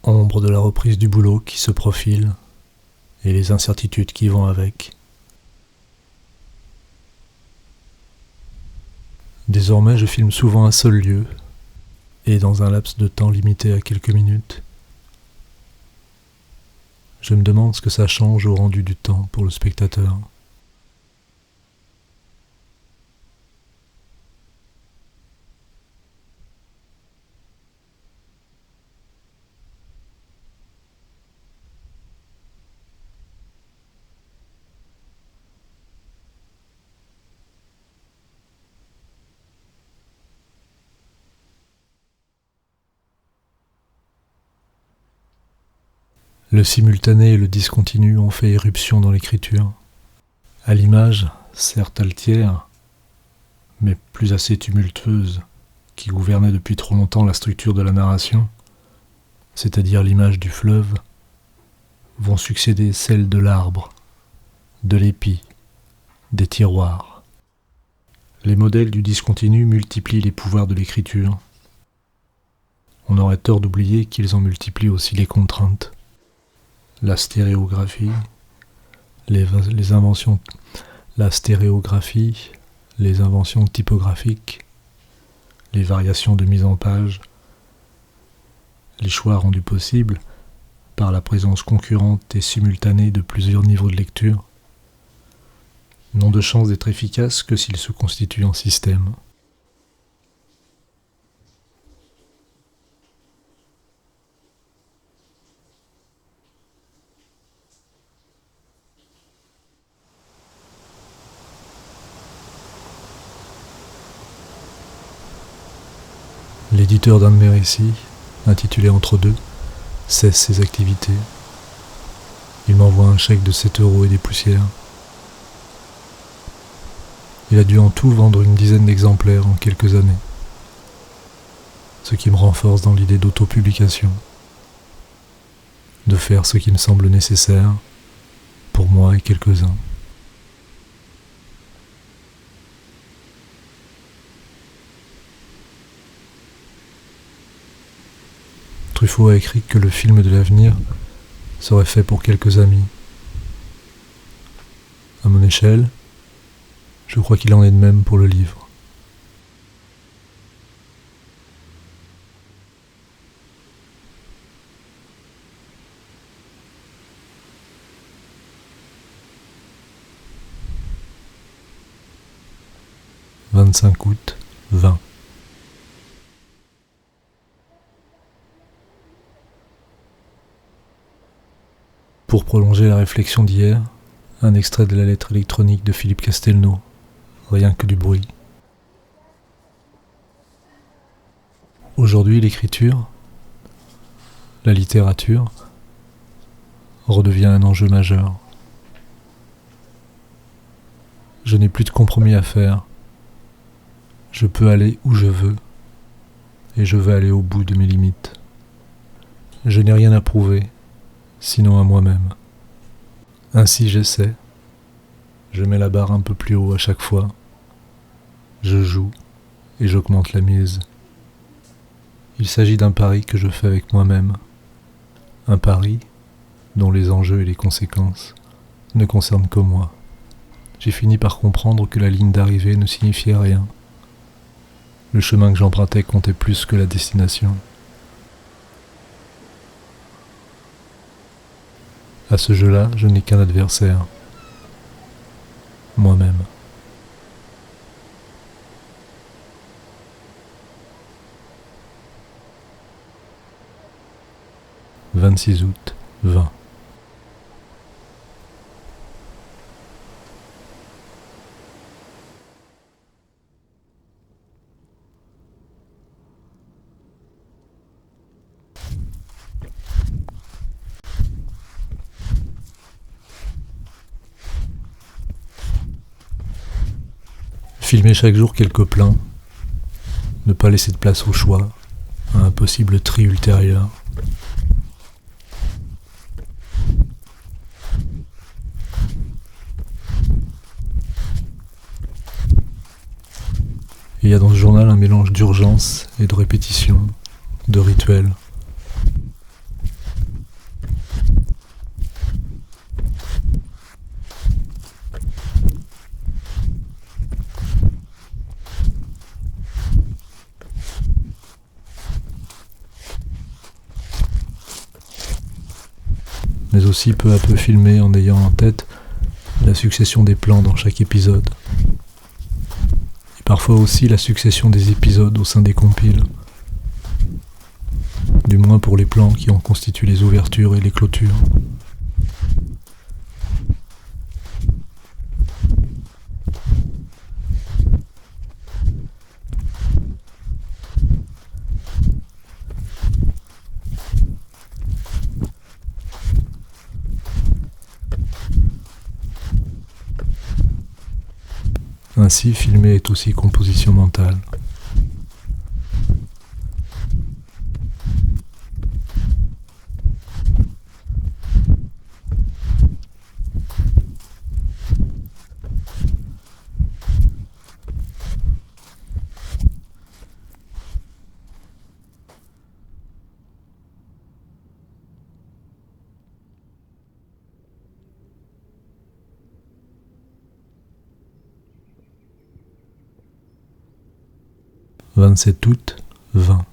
Ombre de la reprise du boulot qui se profile et les incertitudes qui vont avec. Désormais, je filme souvent un seul lieu et dans un laps de temps limité à quelques minutes. Je me demande ce que ça change au rendu du temps pour le spectateur. Le simultané et le discontinu ont fait éruption dans l'écriture. À l'image, certes altière, mais plus assez tumultueuse, qui gouvernait depuis trop longtemps la structure de la narration, c'est-à-dire l'image du fleuve, vont succéder celles de l'arbre, de l'épi, des tiroirs. Les modèles du discontinu multiplient les pouvoirs de l'écriture. On aurait tort d'oublier qu'ils en multiplient aussi les contraintes. La stéréographie, les inventions typographiques, les variations de mise en page, les choix rendus possibles par la présence concurrente et simultanée de plusieurs niveaux de lecture, n'ont de chance d'être efficaces que s'ils se constituent en système. L'éditeur d'un de mes récits, intitulé Entre deux, cesse ses activités. Il m'envoie un chèque de 7 € et des poussières. Il a dû en tout vendre une dizaine d'exemplaires en quelques années, ce qui me renforce dans l'idée d'autopublication, de faire ce qui me semble nécessaire pour moi et quelques-uns. Truffaut a écrit que le film de l'avenir serait fait pour quelques amis. À mon échelle, je crois qu'il en est de même pour le livre. « 25 août, 20. Pour prolonger la réflexion d'hier, un extrait de la lettre électronique de Philippe Castelnau, rien que du bruit. Aujourd'hui, l'écriture, la littérature, redevient un enjeu majeur. Je n'ai plus de compromis à faire. Je peux aller où je veux, et je veux aller au bout de mes limites. Je n'ai rien à prouver, sinon à moi-même. Ainsi j'essaie, je mets la barre un peu plus haut à chaque fois, je joue et j'augmente la mise. Il s'agit d'un pari que je fais avec moi-même, un pari dont les enjeux et les conséquences ne concernent que moi. J'ai fini par comprendre que la ligne d'arrivée ne signifiait rien. Le chemin que j'empruntais comptait plus que la destination. À ce jeu-là, je n'ai qu'un adversaire. Moi-même. « 26 août, 20. Filmer chaque jour quelques plans, ne pas laisser de place au choix, à un possible tri ultérieur. Il y a dans ce journal un mélange d'urgence et de répétition, de rituel. mais aussi peu à peu filmer en ayant en tête la succession des plans dans chaque épisode. Et parfois aussi la succession des épisodes au sein des compiles. Du moins pour les plans qui en constituent les ouvertures et les clôtures. Ainsi, filmer est aussi composition mentale. « 27 août, 20.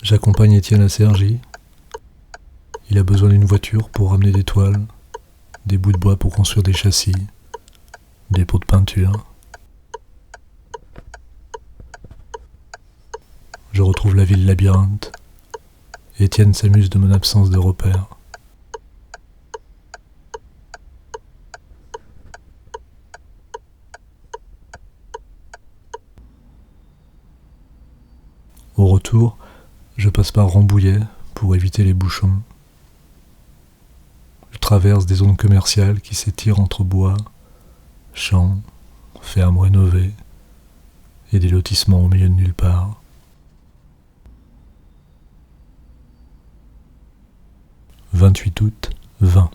J'accompagne Étienne à Cergy. Il a besoin d'une voiture pour ramener des toiles, des bouts de bois pour construire des châssis, des pots de peinture. Je retrouve la ville labyrinthe. Étienne s'amuse de mon absence de repères. Au retour, je passe par Rambouillet pour éviter les bouchons. Je traverse des zones commerciales qui s'étirent entre bois, champs, fermes rénovées et des lotissements au milieu de nulle part. 28 août, 20.